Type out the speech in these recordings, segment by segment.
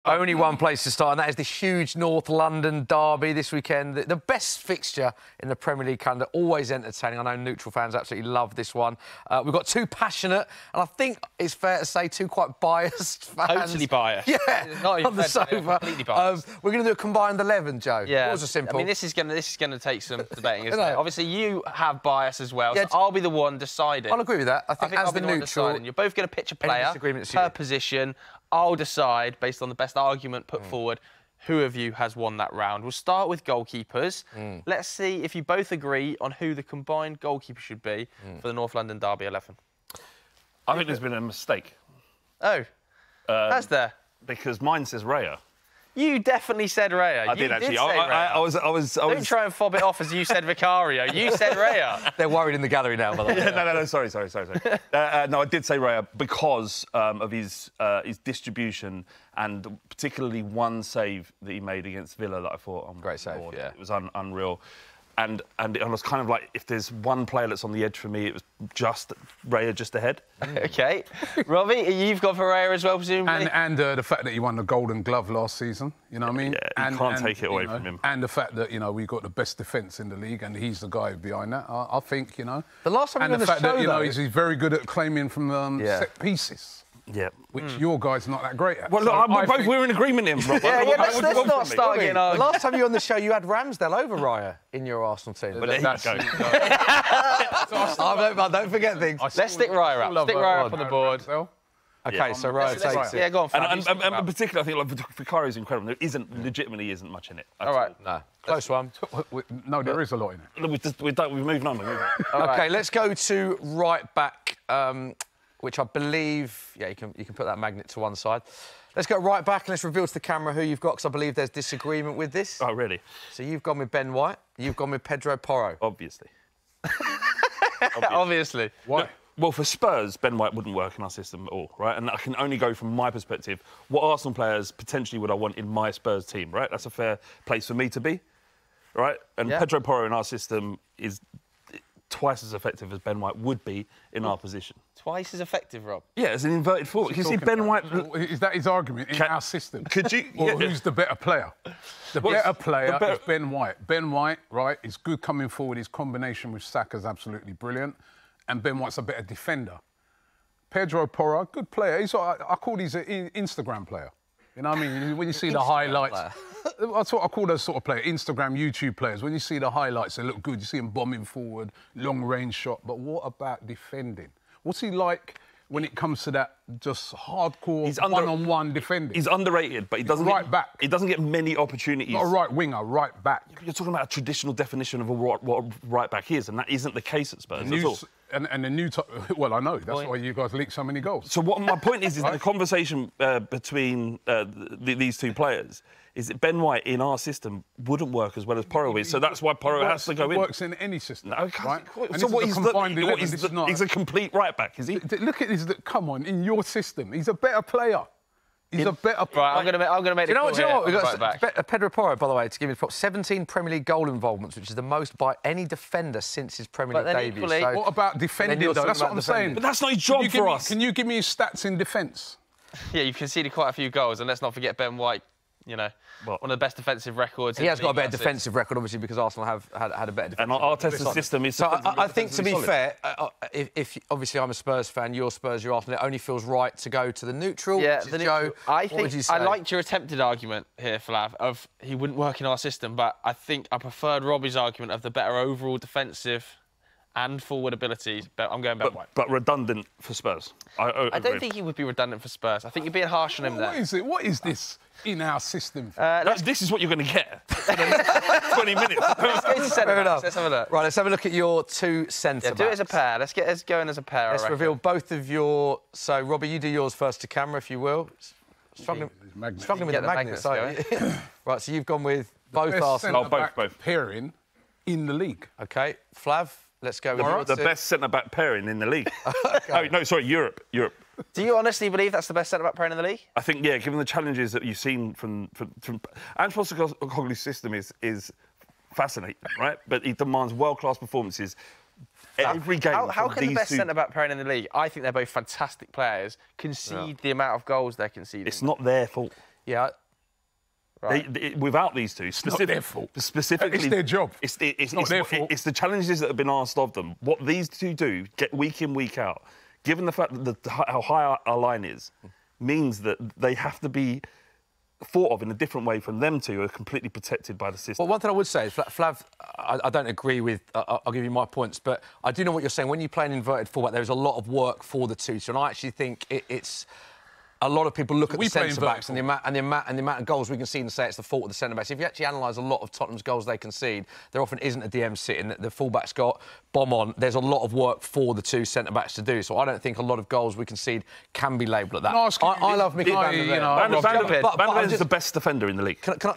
Only one place to start, and that is the huge North London derby this weekend. The best fixture in the Premier League calendar, always entertaining. I know neutral fans absolutely love this one. We've got two passionate, and I think it's fair to say two quite biased fans. Totally biased. Yeah, not on the sofa. Completely biased. We're going to do a combined 11, Joe. Yeah. Yours are simple. I mean, this is going to take some debating, isn't it? Obviously, you have bias as well, Yeah, so I'll be the one deciding. I'll agree with that. I think as I'll the be the one neutral... deciding. You're both going to pitch a player per position. I'll decide, based on the best argument put forward, who of you has won that round. We'll start with goalkeepers. Let's see if you both agree on who the combined goalkeeper should be for the North London Derby 11. I think there's been a mistake. Oh, has there? Because mine says Raya. You definitely said Raya. I did actually. Say Raya. I was. Don't try and fob it off as you said Vicario. You said Raya. They're worried in the gallery now, by the way. Yeah, no. Sorry. No, I did say Raya because of his distribution and particularly one save that he made against Villa that I thought, great save. Yeah, it was unreal. And I was kind of like, if there's one player that's on the edge for me, it was just Raya just ahead. OK. Robbie, you've got for Raya as well, presumably? And the fact that he won the Golden Glove last season, you know what I mean? Yeah, you can't take it away from him. And the fact that, we've got the best defence in the league and he's the guy behind that, I think, The last time and the fact that, he's very good at claiming from set pieces. Yeah. Which your guy's not that great at. Well, look, we're in agreement in, Rob. Let's not start getting the last time you were on the show, you had Ramsdale over Raya in your Arsenal team. Well, there you go. Don't forget things. Let's stick Raya up. Stick Raya up on the board. OK, so Raya takes it. Yeah, go on, Fab. And in particular, I think Vicario's incredible. There legitimately isn't much in it. All right. No. Close one. No, there is a lot in it. We're moving on. OK, let's go to right back, which I believe... Yeah, you can put that magnet to one side. Let's go right back and let's reveal to the camera who you've got, because I believe there's disagreement with this. Oh, really? So you've gone with Ben White, you've gone with Pedro Porro. Obviously. Obviously. Why? Well, for Spurs, Ben White wouldn't work in our system at all, right? And I can only go from my perspective. What Arsenal players potentially would I want in my Spurs team, right? That's a fair place for me to be, right? And Pedro Porro in our system is twice as effective as Ben White would be in our position. Twice as effective, Rob? Yeah, as an inverted forward. You see, Ben White... Is that his argument in our system? Could you... Or who's the better player? The better player is Ben White. Ben White, right, is good coming forward. His combination with Saka's absolutely brilliant. And Ben White's a better defender. Pedro Porro, good player. I call he's an Instagram player. You know what I mean? When you see the highlights... That's what I call those sort of players, Instagram, YouTube players. When you see the highlights, they look good. You see them bombing forward, long-range shot. But what about defending? What's he like when it comes to that just hardcore one-on-one defending? He's underrated, but he doesn't back. He doesn't get many opportunities. Not a right winger, right back. You're talking about a traditional definition of what a right back is, and that isn't the case at Spurs at all. And the new... Well, I know. That's why you guys leak so many goals. So what my point is that the conversation between these two players is that Ben White in our system wouldn't work as well as Porro is, so that's why Porro has to go in. He works in any system, right? So he's a complete right-back, is he? Look at this. Come on, in your system, he's a better player. He's a better player. Right, I'm going to make Do you know what? We've got right Pedro Porro, by the way, to give you the prop, 17 Premier League goal involvements, which is the most by any defender since his Premier League debut. So what about defending, though? That's what I'm saying. But that's not his job for us. Can you give me his stats in defence? Yeah, you've conceded quite a few goals, and let's not forget Ben White, one of the best defensive records. He has got a better defensive record, obviously, because Arsenal have had a better defensive record. And Arteta's system is... So I think, to be fair, if obviously I'm a Spurs fan, you're Spurs, you're Arsenal, it only feels right to go to the neutral. Yeah, the Joe, I liked your attempted argument here, Flav, of he wouldn't work in our system, but I think I preferred Robbie's argument of the better overall defensive and forward abilities, but I'm going Ben White. But redundant for Spurs. I don't think he would be redundant for Spurs. I think you're being harsh on him there. What is it? What is this in our system? This is what you're going to get for the next 20 minutes. Let's go to centre-backs. Let's have a look. Right, let's have a look at your two centre-backs. Do it as a pair. Let's get us going as a pair. Let's reveal both of your... So, Robbie, you do yours first to camera, if you will. Struggling with the magnets, Right, so you've gone with both Arsenal. Both pairing in the league. OK. Flav, let's go with the best centre-back pairing in the league. Okay. No, sorry, Europe. Do you honestly believe that's the best centre-back pairing in the league? I think, yeah, given the challenges that you've seen from Ange Postecoglou's system is fascinating, right? But he demands world-class performances every game. How can the best centre-back pairing in the league, I think they're both fantastic players, concede the amount of goals they're conceding? It's not their fault. Yeah. Right. Without these two, specifically, it's their job. It's not their fault. It's the challenges that have been asked of them. What these two do, get week in, week out, given the fact that how high our line is, means that they have to be thought of in a different way from them two who are completely protected by the system. Well, one thing I would say is, Flav, I don't agree with, I'll give you my points, but I do know what you're saying. When you play an inverted fullback, there is a lot of work for the two. So, and I actually think it's... A lot of people look at the centre-backs and the amount of goals we concede and say it's the fault of the centre-backs. If you actually analyse a lot of Tottenham's goals they concede, there often isn't a DM sitting. The full-back's got bomb on. There's a lot of work for the two centre-backs to do. So I don't think a lot of goals we concede can be labelled at that. I love Mickey Van der Ven. Van der Ven is the best defender in the league. Can I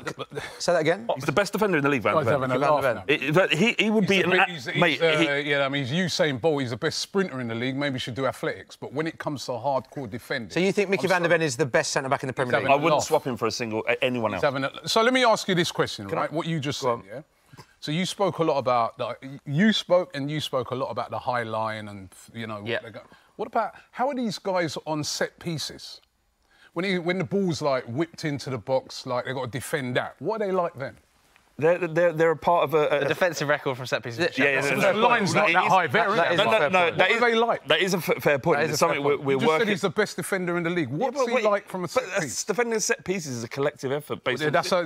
say that again? He's the best defender in the league, Van der Ven. He would be he's Usain Bolt. He's the best sprinter in the league. Maybe he should do athletics. But when it comes to hardcore defending... So you think Mickey Van der Ven is the best centre-back in the Premier League? I wouldn't swap him for anyone else. So let me ask you this question, right? What you just said, yeah? So you spoke a lot about... You spoke a lot about the high line and, you know... Yeah. What about... How are these guys on set pieces? When the ball's, like, whipped into the box, like, they've got to defend that. What are they like then? They're a part of a defensive record from set pieces. The line's not that high. That is a fair point. It's something we're working. You just said he's the best defender in the league. What's he like from a set piece? Defending set pieces is a collective effort based on... That's a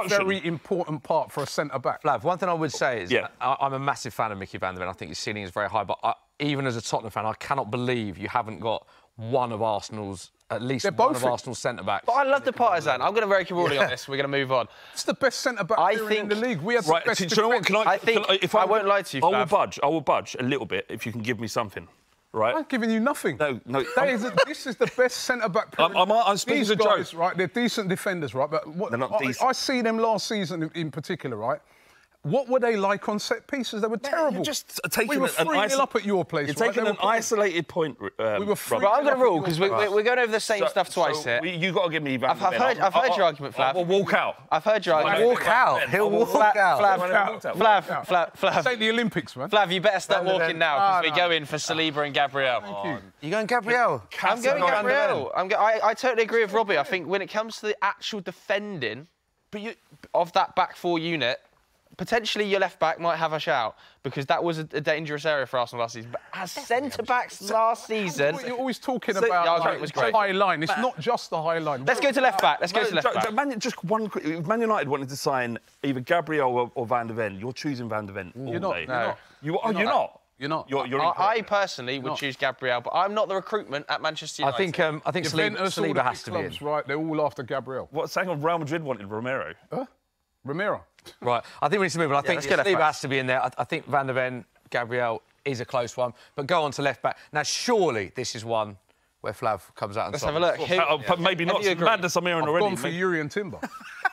very important part for a centre-back. Flav, one thing I would say is I'm a massive fan of Mickey Van der Ven. I think his ceiling is very high. But even as a Tottenham fan, I cannot believe you haven't got one of Arsenal's... At least one of Arsenal's centre-backs. But I love the partisan. I'm going to break a ruling on this. We're going to move on. It's the best centre-back in the league. We have the best defence. Do you know what? I won't lie to you, Flav. I will budge a little bit if you can give me something. Right? I'm giving you nothing. No. This is the best centre-back. I'm speaking to Joe. Right? They're decent defenders, right? But they're not decent. I see them last season in particular, right? What were they like on set pieces? They were terrible. You're just taking we were 3-0 up at your place. You're taking an isolated point. We were 3-0. Well, I'm going to rule because we're going over the same stuff twice here. You've got to give me Van der Ven. I've heard your argument, Flav. We'll walk out. I've heard your argument. Walk out. He'll walk out. Flav. Take the Olympics, man. Flav, you better start walking now because we go in for Saliba and Gabriel. Thank you. You going Gabriel? I'm going Gabriel. I totally agree with Robbie. I think when it comes to the actual defending of that back four unit, potentially your left-back might have a shout because that was a dangerous area for Arsenal last season. But as centre-backs last season... You're always talking about the high line. It's not just the high line. Let's go to left-back. Just one quick... If Man United wanted to sign either Gabriel or Van der Ven, you're choosing Van der Ven all day. You're not. You're not. I personally would choose Gabriel, but I'm not the recruitment at Manchester United. I think Saliba has to be in. Right, they're all after Gabriel. What's saying of Real Madrid wanted Romero? Huh? Romero. Right, I think we need to move on. I think Saliba has to be in there. I think Van der Ven, Gabriel is a close one. But go on to left-back. Now, surely this is one where Flav comes out and Let's have a look. Maybe not. Madness I'm hearing already. I've gone for Yuri and Timber.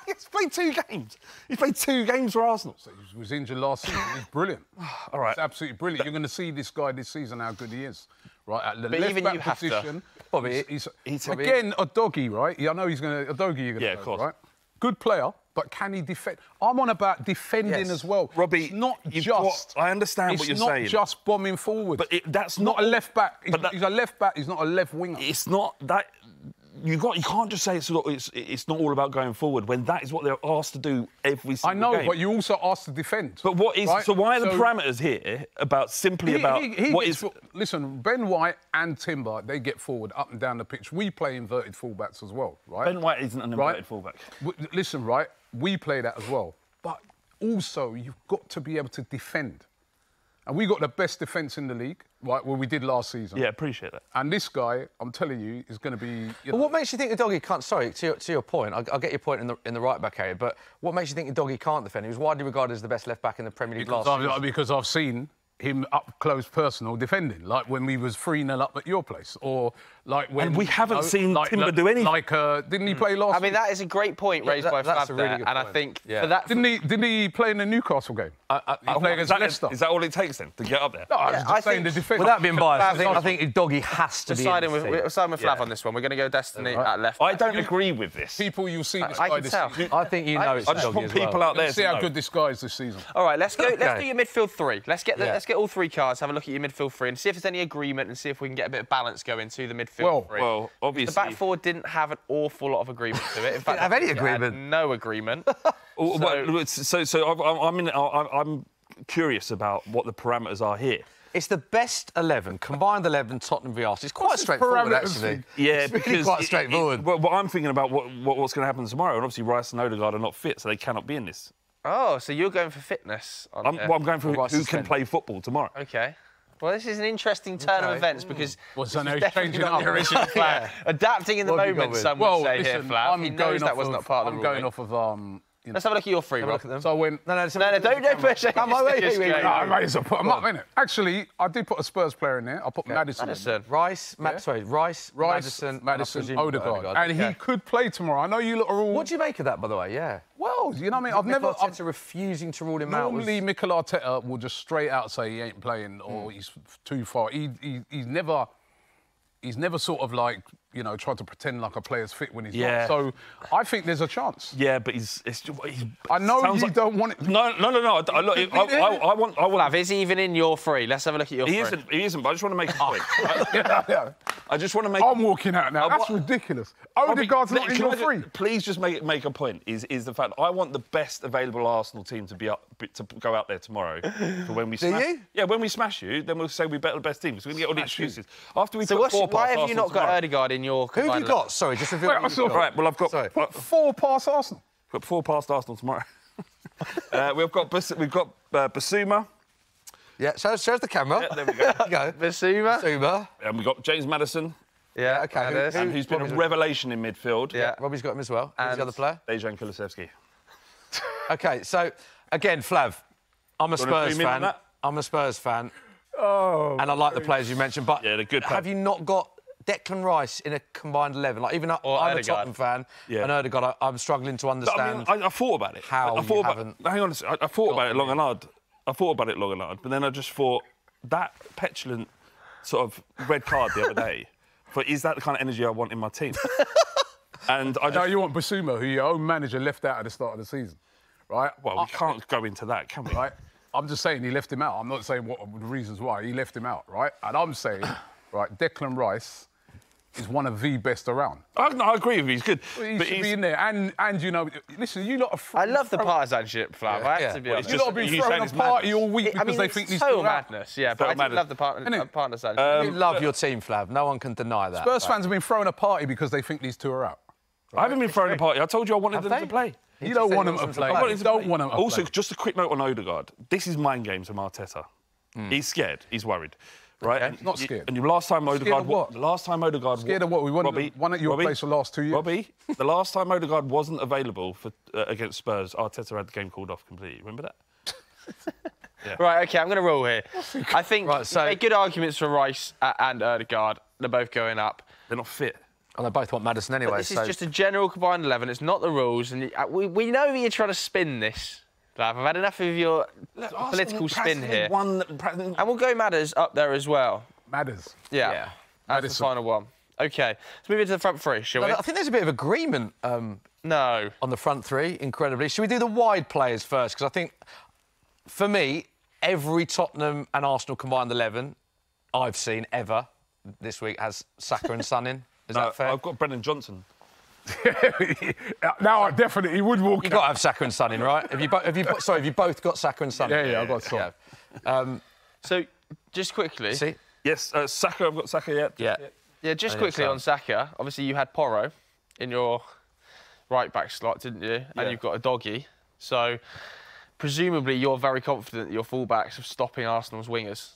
He's played 2 games. He's played 2 games for Arsenal. So he was injured last season. He's brilliant. All right. He's absolutely brilliant. You're going to see this guy this season, how good he is. Right, at the left-back position. Bobby, again, a doggy, right? I know he's going to... A doggy you're going to of course. Right? Good player, but can he defend? I'm on about defending as well. Robbie, it's not just... I understand what you're saying. It's not just bombing forward. But that's not a left-back. He's a left-back, he's not a left winger. It's not that... You can't just say it's not all about going forward when that is what they're asked to do every single game. I know, but you also asked to defend. But what is... Right? So why are the parameters here about Listen, Ben White and Timber, they get forward up and down the pitch. We play inverted fullbacks as well, right? Ben White isn't an inverted fullback. Listen, right, we play that as well. But also, you've got to be able to defend. And we got the best defence in the league, right, we did last season. Yeah, appreciate that. And this guy, I'm telling you, is going to be... Well, what makes you think the doggy can't... Sorry, to your point, I'll get your point in the right-back area, but what makes you think the doggy can't defend? He was widely regarded as the best left-back in the Premier League last season. Because I've seen him up close personal defending, like when we was 3-0 up at your place, or like when... And we haven't seen Timber do anything. Didn't he play last week? I mean, that is a great point raised by Flav there, and I think for that... Didn't he play in the Newcastle game? He played against Leicester. Is that all it takes then, to get up there? No, I was just saying the defence... Without being biased, I think doggy has to be We're siding with Flav on this one. We're going to go Destiny at left. I don't agree with this. People, you'll see this guy this season. I think you know it's I just want people out there to see how good this guy is this season. All right, let's do your midfield 3. Let's get get all 3 cards, have a look at your midfield 3 and see if there's any agreement and see if we can get a bit of balance going to the midfield 3. Well, obviously... The back 4 didn't have an awful lot of agreement to it. In fact, didn't have any agreement. No agreement. I'm curious about what the parameters are here. It's the best 11, combined 11, Tottenham v Arsenal. It's quite straightforward, actually. Yeah, it's because really quite straightforward. But I'm thinking about what's going to happen tomorrow, and obviously Rice and Odegaard are not fit, so they cannot be in this. Oh, so you're going for fitness? I'm going for who can play football tomorrow. OK. Well, this is an interesting turn of events because What's that now? definitely not the original plan. Adapting in the moment, some would say here, Flav. He knows that was not part of the rule. I'm going off of... Let's have a look at your 3, Rob. So when... No, don't push it. Come on, wait. I might as well put them up, innit? Actually, I did put a Spurs player in there. I put Maddison. Rice, Maddison, Odegaard. And he could play tomorrow. I know you lot are all... What do you make of that, by the way? Yeah. Well, you know what I mean? I've never... Arteta refusing to rule him out. Normally, Mikel Arteta will just straight out say he ain't playing or he's too far. He's never sort of like, you know, tried to pretend like a player's fit when he's not. So I think there's a chance. Yeah, but he's I know you don't want it. No. I want. Flav, is he even in your 3? Let's have a look at your 3. He isn't. But I just want to make a point. I just want to make. I'm walking out now. That's ridiculous. Odegaard's not in your 3. Please just make a point. Is the fact I want the best available Arsenal team to go out there tomorrow for when we smash. Do you? Yeah, when we smash you, then we'll say we better the best team because we're going to get all the excuses. After we put 4 past why have you not got tomorrow, Odegaard in your? Who have you got? Sorry, just reveal. Right, well I've got 4 past Arsenal. Got 4 past Arsenal tomorrow. we've got Basuma. Yeah, shows the camera. Yeah, there we go. Basuma. And we've got James Maddison. Yeah, okay. Who's been a revelation in midfield. Yeah, Robbie's got him as well. Who's the other player? Dejan Kulusevski. OK, so, again, Flav, I'm a Spurs fan. I'm a Spurs fan. Oh, and I like the players you mentioned, but they're good have you not got Declan Rice in a combined 11? Like, even I'm a Tottenham fan, and Odegaard, I'm struggling to understand. I mean, I thought about it. Hang on a second. I thought about it long and hard. But then I just thought that petulant sort of red card the other day. Is that the kind of energy I want in my team? And now you want Basuma, who your own manager left out at the start of the season, right? Well, we can't go into that, can we? Right. I'm just saying he left him out. I'm not saying what the reasons why he left him out, right? And I'm saying, right, Declan Rice is one of the best around. I agree with you. He's good. He should be in there. And you know, listen, you lot are... I love the partisanship, Flav. I have to be honest. You lot have been throwing a party all week because they think he's so madness. Yeah, but I do love the partisanship. You love your team, Flav. No one can deny that. Spurs fans have been throwing a party because they think these 2 are out. Right? I haven't been throwing a party. I told you I wanted them to play. You don't want them to play. Also, just a quick note on Odegaard. This is mind games from Arteta. He's scared. He's worried. Right? Okay. Not scared. And the last time Odegaard... Scared of what? We won at your place for the last 2 years. Robbie, the last time Odegaard wasn't available for against Spurs, Arteta had the game called off completely. Remember that? Yeah. Right, OK, I'm going to rule here. I think good arguments for Rice and Odegaard. They're both going up. They're not fit. And they both want Maddison anyway. But this is just a general combined 11. It's not the rules. And we know that you're trying to spin this, Flav. I've had enough of your political spin here. And we'll go Madders up there as well. Madders? Yeah. That's the final one. OK, let's move into the front 3, shall we? I think there's a bit of agreement on the front 3, incredibly. Should we do the wide players first? Because I think, for me, every Tottenham and Arsenal combined 11 I've seen ever this week has Saka and Son in. Is that fair? I've got Brendan Johnson. Now I definitely would walk. You've got to have Saka and Son in, right? Have you both got Saka and Son? Yeah, I've got Son. So, just quickly. See? Yes, Saka. I've got Saka. Yeah. Just quickly on Saka. Obviously, you had Porro in your right back slot, didn't you? And you've got a doggy. So, presumably, you're very confident that your fullbacks are stopping Arsenal's wingers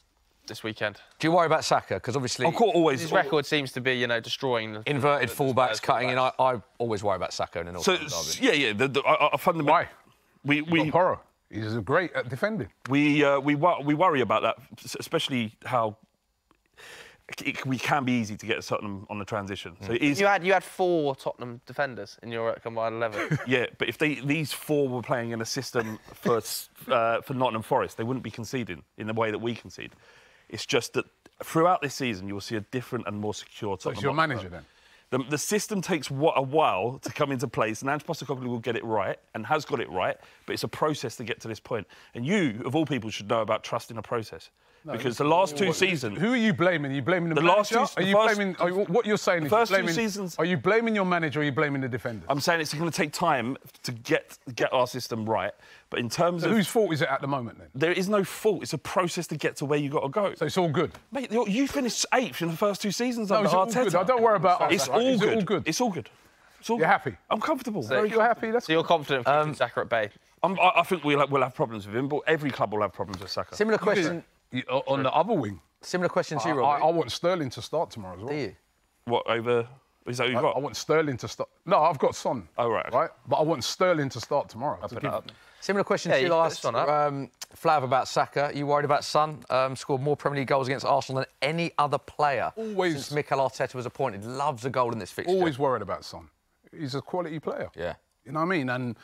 this weekend. Do you worry about Saka? Because obviously his record seems to be, destroying the inverted fullbacks, cutting in. I always worry about Saka in an derby. I fundamentally. We Porro. He's great at defending. We worry about that, especially how we can be easy to get Tottenham on the transition. So you had 4 Tottenham defenders in your combined 11. Yeah, but if these 4 were playing in a system for Nottingham Forest, they wouldn't be conceding in the way that we concede. It's just that throughout this season, you will see a different and more secure Tottenham. So it's your manager then? The system takes a while to come into place, and Ange Postecoglou will get it right, and has got it right, but it's a process to get to this point. And you, of all people, should know about trusting a process. No, because the last 2 seasons... Who are you blaming? Are you blaming the manager? What you're saying is... The first 2 seasons... Are you blaming your manager or are you blaming the defenders? I'm saying it's going to take time to get our system right, but in terms of... Whose fault is it at the moment, then? There is no fault. It's a process to get to where you got to go. So it's all good? Mate, you finished 8th in the first 2 seasons under Arteta. It's all good. I don't worry about us. It's all good. It's all good. You're happy? I'm comfortable. So you're happy? So you're confident for Saka at Bay? I think we'll have problems with him, but every club will have problems with Saka. Similar question... On the other wing. Similar question to you, Robbie. I want Sterling to start tomorrow as well. Do you? What, over... Is that who you got? I want Sterling to start... No, I've got Son. Oh, right. Right? But I want Sterling to start tomorrow. Similar question to you last, Flav, about Saka. Are you worried about Son? Scored more Premier League goals against Arsenal than any other player since Mikel Arteta was appointed. Loves a goal in this fixture. Always worried about Son. He's a quality player. Yeah. You know what I mean? And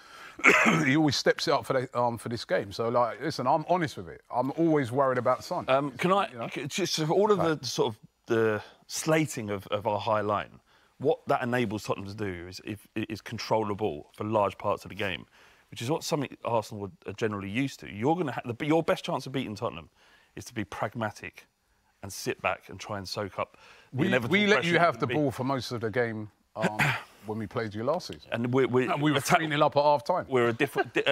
he always steps it up for this game. So, like, listen, I'm honest with it. I'm always worried about Son. Can I... You know? Just all of the sort of the slating of our high line, what that enables Tottenham to do is control the ball for large parts of the game, which is what something Arsenal are generally used to. You're going to your best chance of beating Tottenham is to be pragmatic and sit back and try and soak up the inevitable pressure. We let you have the ball for most of the game when we played you last season. And we were 3-0 up at half-time. We're a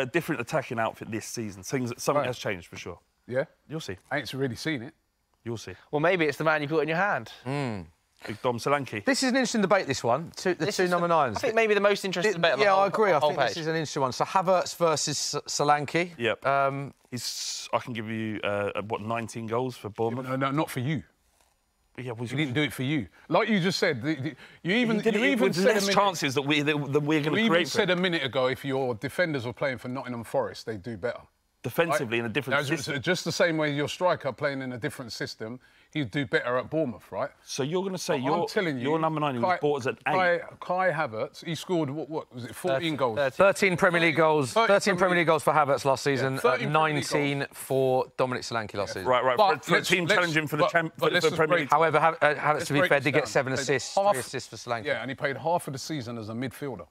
different attacking outfit this season. Something has changed for sure. Yeah? You'll see. I ain't really seen it. You'll see. Well, maybe it's the man you put in your hand. Big Dom Solanke. This is an interesting debate, this one. The two number 9s. I think maybe the most interesting debate on the whole, I agree. I think page. this is an interesting one. So Havertz versus Solanke. Yep. I can give you, 19 goals for Bournemouth? No, not for you. Yeah, he didn't do it for you. Like you just said, you even said less chances that we're going to create. You even said a minute ago, if your defenders were playing for Nottingham Forest, they'd do better. Defensively, in a different system. Just the same way your striker playing in a different system, he'd do better at Bournemouth, right? So you're going to say your number 9 was bought as an 8? Kai Havertz, he scored, what was it, 14 goals? 13 Premier League goals. 13 Premier League goals for Havertz last season. 19 for Dominic Solanke last season. Right. For a team challenging for the Premier League. However, Havertz, to be fair, did get 7 assists, 3 assists for Solanke. Yeah, and he played half of the season as a midfielder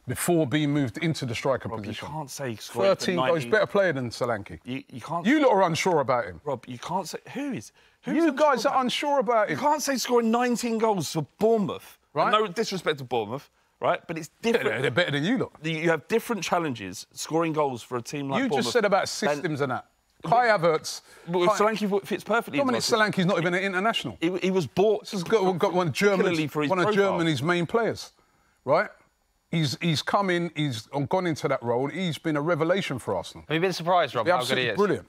before being moved into the striker position. You can't say 13 goals, better player than Solanke. You can't. You lot are unsure about him. Rob, you can't say... Who's you guys are unsure about him. You can't say scoring 19 goals for Bournemouth. Right. No disrespect to Bournemouth, right? But it's different. They're better than you lot. You have different challenges scoring goals for a team like Bournemouth. You just said about systems and that. Kai Havertz... Solanke fits perfectly. Dominic Solanke's not even an international. He was bought... This has got one of Germany's main players, right? He's come in, he's gone into that role. He's been a revelation for Arsenal. Have you been surprised, Rob, how good he is? Brilliant.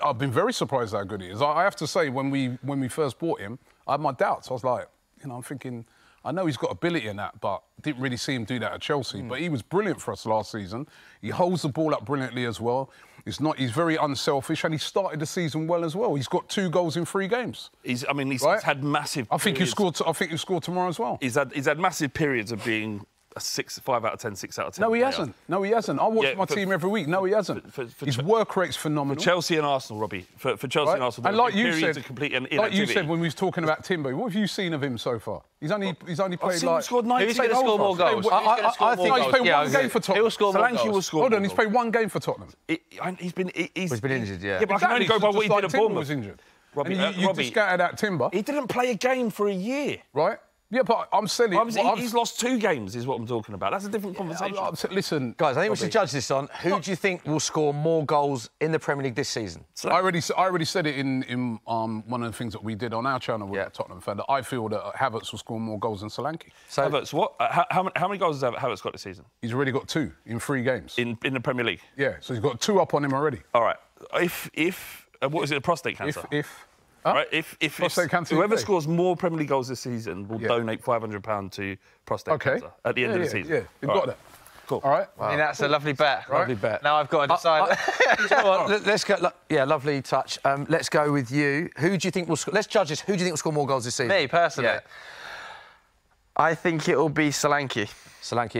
I've been very surprised how good he is. I have to say, when we first bought him, I had my doubts. I was like, I'm thinking, I know he's got ability in that, but didn't really see him do that at Chelsea. But he was brilliant for us last season. He holds the ball up brilliantly as well. He's very unselfish, and he started the season well as well. He's got 2 goals in 3 games. He's had massive. I think he scored tomorrow as well. He's had massive periods of being a 5 out of 10, 6 out of 10. No, he hasn't. No, he hasn't. I watch my team every week. No, he hasn't. His work rate's phenomenal. For Chelsea and Arsenal, Robbie. For Chelsea and Arsenal, and like you said when we was talking about Timber, what have you seen of him so far? He's only played like... Scored 19 Who's going to score more goals? I think he's played one game for Tottenham. He'll score more goals. Will score. Hold on, he's played 1 game for Tottenham. He's been injured, yeah. Yeah, but I can only go by what he did at Bournemouth. Was injured. Robbie, you discounted out Timber. He didn't play a game for a year. Right? Yeah, but I'm saying... He's lost 2 games, is what I'm talking about. That's a different conversation. Listen... Guys, I think we should judge this on who do you think will score more goals in the Premier League this season? I already said it in one of the things that we did on our channel with the Tottenham fan, that I feel that Havertz will score more goals than Solanke. So Havertz, what? How many goals has Havertz got this season? He's already got 2 in 3 games. In the Premier League? Yeah, so he's got 2 up on him already. All right. If what is it, a prostate cancer? Right, if whoever scores more Premier League goals this season will donate £500 to prostate cancer at the end of the season. Yeah, you've got that. Cool. All right. Wow. I mean, that's a lovely bet. Right? Lovely bet. Now I've got to decide. Let's go. Yeah, lovely touch. Let's go with you. Who do you think will score? Let's judge this. Who do you think will score more goals this season? Me, personally. Yeah. I think it will be Solanke.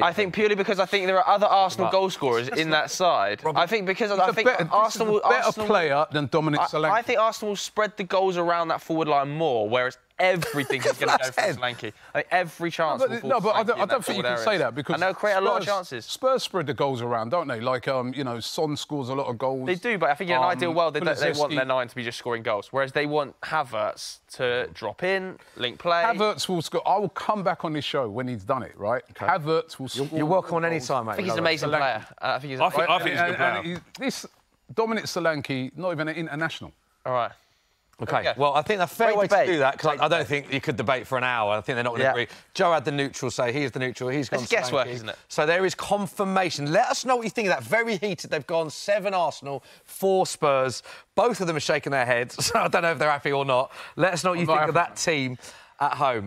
I think purely because I think there are other Arsenal goal scorers in that side. I think because I think Arsenal better player than Dominic Solanke. I think Arsenal will spread the goals around that forward line more, whereas everything is going to go for Solanke. I think every chance. No, but I don't think you can say that because they'll create a lot of chances. Spurs spread the goals around, don't they? Like, you know, Son scores a lot of goals. They do, but I think in an ideal world, they want their 9 to be just scoring goals, whereas they want Havertz to drop in, link play. Havertz will score. I will come back on this show when he's done it, right? Okay. Havertz will score. You're welcome on any time, mate. I think he's an amazing player. I think he's a good player. This Dominic Solanke, not even an international. All right. OK, well, I think the fair way to do that, because I don't think you could debate for an hour. I think they're not going to agree. Joe had the neutral say, he's the neutral, he's gone It's guesswork, isn't it? So there is confirmation. Let us know what you think of that. Very heated. They've gone 7 Arsenal, 4 Spurs. Both of them are shaking their heads, so I don't know if they're happy or not. Let us know what you think of that team at home.